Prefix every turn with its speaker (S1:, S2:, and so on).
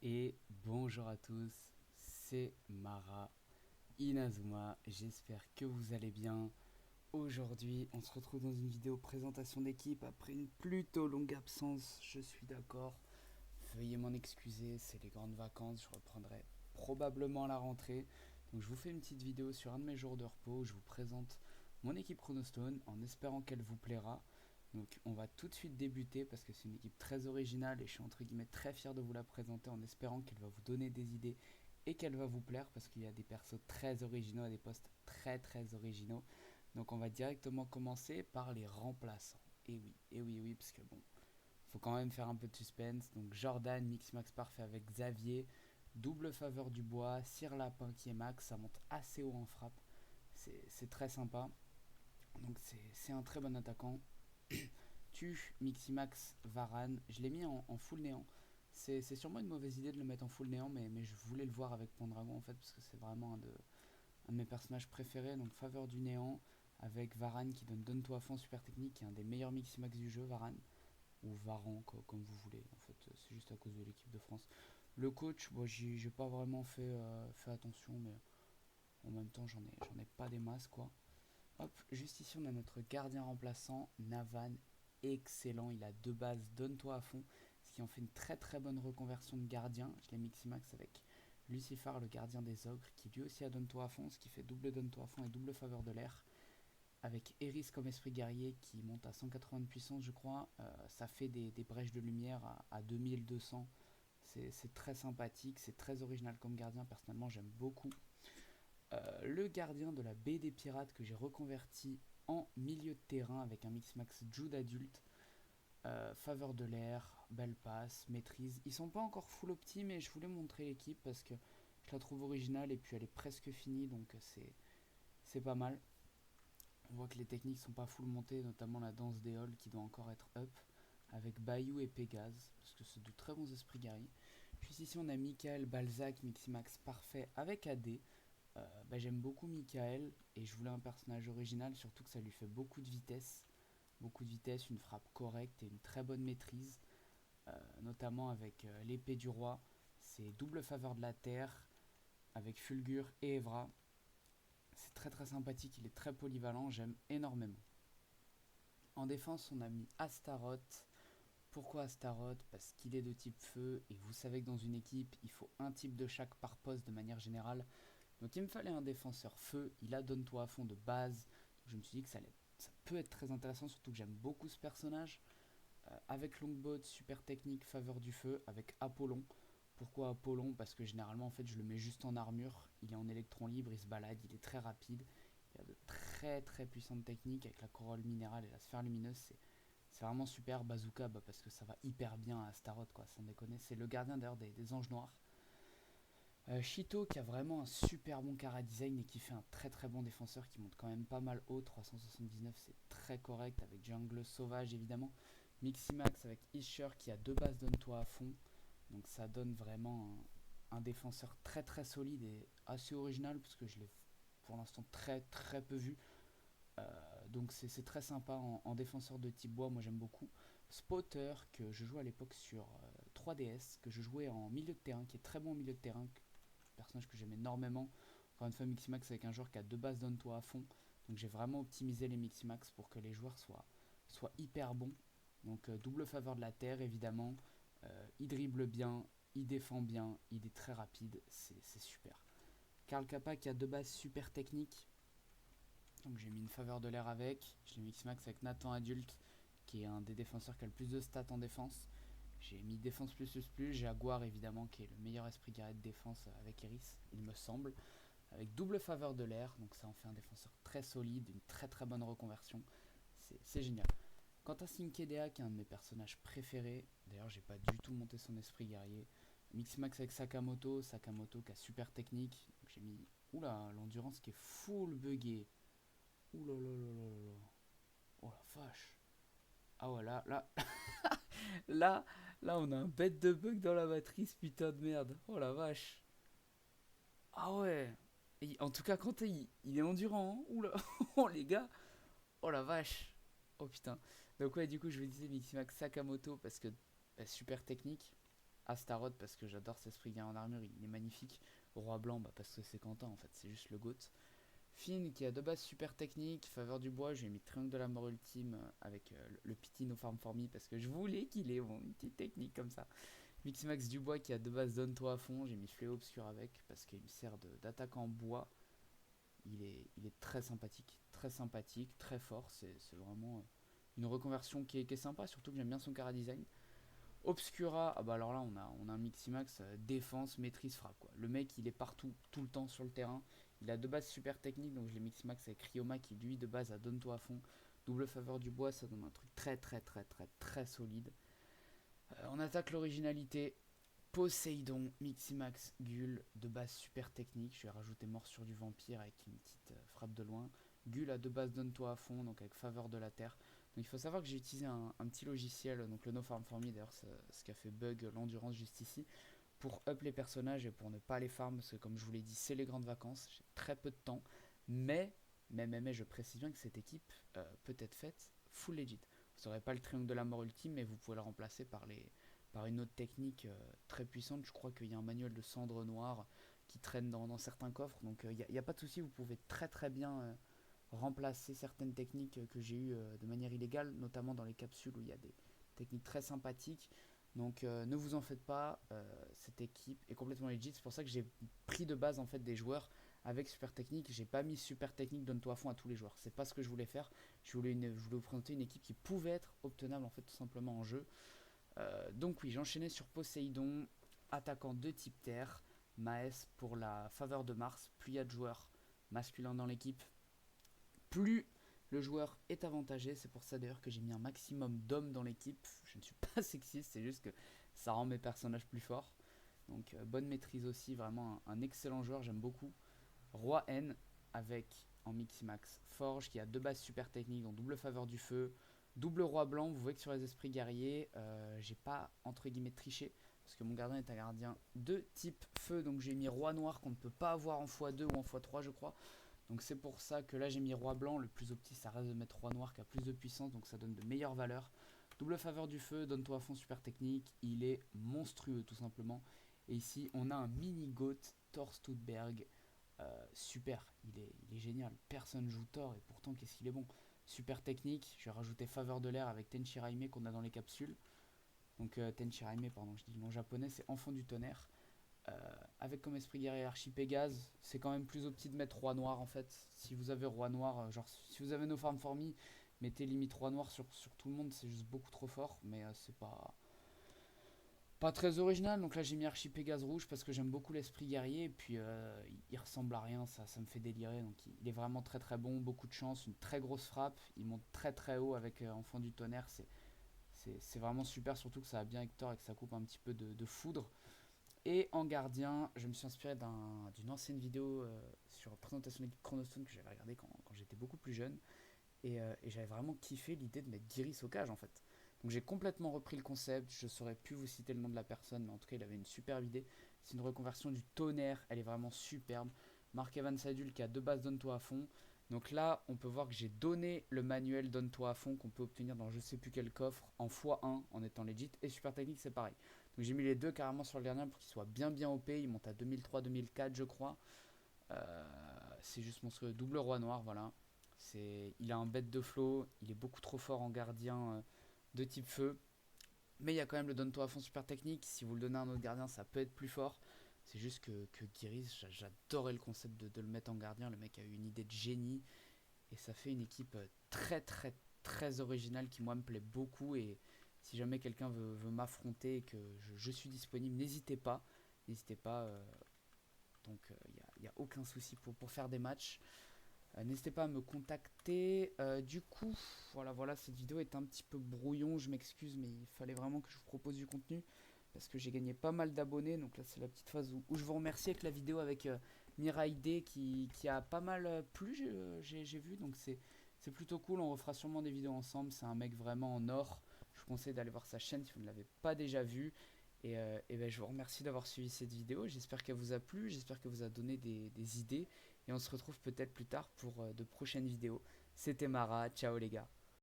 S1: Et bonjour à tous, c'est Mara Inazuma, j'espère que vous allez bien. Aujourd'hui, on se retrouve dans une vidéo présentation d'équipe après une plutôt longue absence, je suis d'accord. Veuillez m'en excuser, c'est les grandes vacances, je reprendrai probablement à la rentrée. Donc je vous fais une petite vidéo sur un de mes jours de repos où je vous présente mon équipe Chronostone en espérant qu'elle vous plaira. Donc on va tout de suite débuter parce que c'est une équipe très originale et je suis entre guillemets très fier de vous la présenter en espérant qu'elle va vous donner des idées et qu'elle va vous plaire parce qu'il y a des persos très originaux et des postes très originaux. Donc on va directement commencer par les remplaçants. Et oui, et oui, parce que bon, faut quand même faire un peu de suspense. Donc Jordan, mix max parfait avec Xavier, double faveur du bois, Cyr Lapin qui est max, ça monte assez haut en frappe. C'est très sympa. Donc c'est un très bon attaquant. Tu, Miximax, Varane, je l'ai mis en full néant. C'est sûrement une mauvaise idée de le mettre en full néant, mais je voulais le voir avec Pendragon en fait, parce que c'est vraiment un de mes personnages préférés. Donc faveur du néant, avec Varane qui donne-toi à fond super technique, qui est un des meilleurs Miximax du jeu, Varane ou Varan, quoi, comme vous voulez. En fait, c'est juste à cause de l'équipe de France. Le coach, bon, j'ai pas vraiment fait attention, mais en même temps, j'en ai pas des masses, quoi. Hop, juste ici, on a notre gardien remplaçant, Navan. Excellent, il a deux bases, donne-toi à fond. Ce qui en fait une très bonne reconversion de gardien. Je l'ai miximax avec Lucifer, le gardien des ogres, qui lui aussi a donne-toi à fond, ce qui fait double donne-toi à fond et double faveur de l'air avec Eris comme esprit guerrier qui monte à 180 de puissance, je crois. Ça fait des brèches de lumière à 2200. C'est très sympathique, c'est très original comme gardien. Personnellement, j'aime beaucoup. Le gardien de la baie des pirates que j'ai reconverti en milieu de terrain avec un mix max Jude adulte. Faveur de l'air, belle passe, maîtrise. Ils sont pas encore full opti, mais je voulais montrer l'équipe parce que je la trouve originale et puis elle est presque finie, donc c'est pas mal. On voit que les techniques sont pas full montées, notamment la danse des halls qui doit encore être up, avec Bayou et Pégase, parce que c'est de très bons esprits guerriers. Puis ici on a Michael, Balzac, Miximax parfait avec AD. J'aime beaucoup Michael et je voulais un personnage original, surtout que ça lui fait beaucoup de vitesse. Beaucoup de vitesse, une frappe correcte et une très bonne maîtrise, notamment avec l'épée du roi. C'est double faveur de la terre avec Fulgur et Evra. C'est très sympathique, il est très polyvalent, j'aime énormément. En défense, on a mis Astaroth. Pourquoi Astaroth? Parce qu'il est de type feu, et vous savez que dans une équipe, il faut un type de chaque par poste de manière générale. Donc il me fallait un défenseur feu, il a donne-toi à fond de base. Donc je me suis dit que ça peut être très intéressant, surtout que j'aime beaucoup ce personnage. Avec Longboat, super technique, faveur du feu, avec Apollon. Pourquoi Apollon? Parce que généralement, en fait, je le mets juste en armure. Il est en électron libre, il se balade, il est très rapide. Il a de très puissantes techniques avec la corolle minérale et la sphère lumineuse. C'est vraiment super. Bazooka, parce que ça va hyper bien à Astaroth, quoi, sans déconner. C'est le gardien d'ailleurs des anges noirs. Shito qui a vraiment un super bon cara design et qui fait un très bon défenseur qui monte quand même pas mal haut. 379, c'est très correct avec Jungle Sauvage évidemment. Miximax avec Isher qui a deux bases donne-toi à fond. Donc ça donne vraiment un défenseur très solide et assez original parce que je l'ai pour l'instant très peu vu. Donc c'est très sympa en défenseur de type bois, moi j'aime beaucoup. Spotter que je joue à l'époque sur 3DS, que je jouais en milieu de terrain, qui est très bon au milieu de terrain, personnage que j'aime énormément. Encore une fois, Miximax avec un joueur qui a deux bases donne-toi à fond. Donc j'ai vraiment optimisé les Miximax pour que les joueurs soient hyper bons. Donc double faveur de la terre évidemment. Il dribble bien, il défend bien, il est très rapide, c'est super. Karl Kappa qui a deux bases super techniques. Donc j'ai mis une faveur de l'air avec. J'ai mis X-Max avec Nathan adulte, qui est un des défenseurs qui a le plus de stats en défense. J'ai mis défense plus. Jaguar évidemment, qui est le meilleur esprit guerrier de défense avec Eris, il me semble. Avec double faveur de l'air, donc ça en fait un défenseur très solide, une très bonne reconversion. C'est génial. Quant à Sinkedea, qui est un de mes personnages préférés, d'ailleurs j'ai pas du tout monté son esprit guerrier. Mixmax avec Sakamoto qui a super technique. Donc j'ai mis. Oula, l'endurance qui est full buggée. Oula là là là là. Oh la vache. Ah ouais, là, là, on a un bête de bug dans la matrice, putain de merde. Oh la vache. Ah ouais. Et en tout cas, quand il est endurant, hein. Oula. Oh les gars. Oh la vache. Oh putain. Donc ouais, du coup, je vous disais Miximax Sakamoto parce que super technique. Astaroth parce que j'adore cet esprit guerrier en armure, il est magnifique. Roi blanc parce que c'est Quentin en fait, c'est juste le GOAT. Finn qui a de base super technique, faveur du bois, j'ai mis triangle de la mort ultime avec le pity no farm for me parce que je voulais qu'il ait une petite technique comme ça. Miximax du bois qui a de base donne-toi à fond, j'ai mis fléau obscur avec parce qu'il me sert d'attaque en bois. Il est très sympathique, très fort, c'est vraiment une reconversion qui est sympa, surtout que j'aime bien son cara design. Obscura, ah bah alors là on a un Miximax défense, maîtrise, frappe quoi. Le mec il est partout, tout le temps sur le terrain. Il a de base super technique, donc je l'ai Miximax avec Ryoma qui lui de base a donne-toi à fond. Double faveur du bois, ça donne un truc très solide. On attaque l'originalité. Poséidon, Miximax, Gull, de base super technique. Je vais rajouter morsure du vampire avec une petite frappe de loin. Gull a de base donne-toi à fond, donc avec faveur de la terre. Donc il faut savoir que j'ai utilisé un petit logiciel, donc le No Farm For Me, d'ailleurs ce qui a fait bug l'endurance juste ici, pour up les personnages et pour ne pas les farm, parce que comme je vous l'ai dit, c'est les grandes vacances, j'ai très peu de temps, mais je précise bien que cette équipe peut être faite full legit. Vous n'aurez pas le triangle de la mort ultime, mais vous pouvez le remplacer par une autre technique très puissante. Je crois qu'il y a un manuel de cendre noire qui traîne dans certains coffres, donc il n'y a pas de souci, vous pouvez très bien remplacer certaines techniques que j'ai eues de manière illégale, notamment dans les capsules où il y a des techniques très sympathiques. Donc ne vous en faites pas, cette équipe est complètement legit. C'est pour ça que j'ai pris de base en fait des joueurs avec super technique. J'ai pas mis super technique donne-toi à fond à tous les joueurs. C'est pas ce que je voulais faire. Je voulais vous présenter une équipe qui pouvait être obtenable en fait tout simplement en jeu. Donc oui, j'enchaînais sur Poséidon, attaquant de type terre, Maes pour la faveur de Mars. Plus il y a de joueurs masculins dans l'équipe, plus le joueur est avantagé. C'est pour ça d'ailleurs que j'ai mis un maximum d'hommes dans l'équipe. Je ne suis pas sexiste, c'est juste que ça rend mes personnages plus forts. Donc bonne maîtrise aussi, vraiment un excellent joueur, j'aime beaucoup. Roi N avec en Miximax Forge qui a deux bases super techniques, dont double faveur du feu, double roi blanc. Vous voyez que sur les esprits guerriers, j'ai pas entre guillemets triché parce que mon gardien est un gardien de type feu, donc j'ai mis roi noir qu'on ne peut pas avoir en x2 ou en x3 je crois. Donc c'est pour ça que là j'ai mis roi blanc, le plus opti ça reste de mettre roi noir qui a plus de puissance, donc ça donne de meilleures valeurs. Double faveur du feu, donne-toi à fond super technique, il est monstrueux tout simplement. Et ici on a un mini goat Thor Studberg, super, il est génial, personne joue Thor et pourtant qu'est-ce qu'il est bon. Super technique, je vais rajouter faveur de l'air avec Tenshiraime qu'on a dans les capsules. Donc Tenshiraime, pardon, je dis le nom japonais, c'est enfant du tonnerre. Avec comme esprit guerrier Archipégase, c'est quand même plus opti de mettre roi noir en fait. Si vous avez roi noir, genre si vous avez No Farm For Me, mettez limite roi noir sur tout le monde, c'est juste beaucoup trop fort, mais c'est pas très original. Donc là j'ai mis Archipégase rouge parce que j'aime beaucoup l'esprit guerrier et puis il ressemble à rien, ça me fait délirer. Donc il est vraiment très bon, beaucoup de chance, une très grosse frappe, il monte très haut avec enfant du tonnerre, c'est vraiment super, surtout que ça va bien avec Thor et que ça coupe un petit peu de foudre. Et en gardien, je me suis inspiré d'une ancienne vidéo sur la présentation de l'équipe Chronostone que j'avais regardé quand j'étais beaucoup plus jeune. Et j'avais vraiment kiffé l'idée de mettre Giris au cage en fait. Donc j'ai complètement repris le concept, je saurais plus vous citer le nom de la personne, mais en tout cas il avait une superbe idée. C'est une reconversion du tonnerre, elle est vraiment superbe. Mark Evans Adul qui a deux bases donne-toi à fond. Donc là, on peut voir que j'ai donné le manuel donne-toi à fond qu'on peut obtenir dans je sais plus quel coffre en x1 en étant legit. Et super technique, c'est pareil. Donc j'ai mis les deux carrément sur le gardien pour qu'il soit bien OP. Il monte à 2003-2004 je crois. C'est juste monstrueux. Double roi noir, voilà. Il a un bête de flow. Il est beaucoup trop fort en gardien de type feu. Mais il y a quand même le donne-toi à fond super technique. Si vous le donnez à un autre gardien, ça peut être plus fort. C'est juste que Giris, j'adorais le concept de le mettre en gardien. Le mec a eu une idée de génie. Et ça fait une équipe très originale qui moi me plaît beaucoup. Et si jamais quelqu'un veut m'affronter et que je suis disponible, n'hésitez pas. N'hésitez pas. Donc il n'y a aucun souci pour faire des matchs. N'hésitez pas à me contacter. Du coup, voilà, cette vidéo est un petit peu brouillon. Je m'excuse, mais il fallait vraiment que je vous propose du contenu. Parce que j'ai gagné pas mal d'abonnés. Donc là, c'est la petite phase où je vous remercie avec la vidéo avec Miraide qui a pas mal plu, j'ai vu. Donc c'est plutôt cool. On refera sûrement des vidéos ensemble. C'est un mec vraiment en or. Je vous conseille d'aller voir sa chaîne si vous ne l'avez pas déjà vu. Et ben, je vous remercie d'avoir suivi cette vidéo. J'espère qu'elle vous a plu. J'espère qu'elle vous a donné des idées. Et on se retrouve peut-être plus tard pour de prochaines vidéos. C'était Mara. Ciao les gars.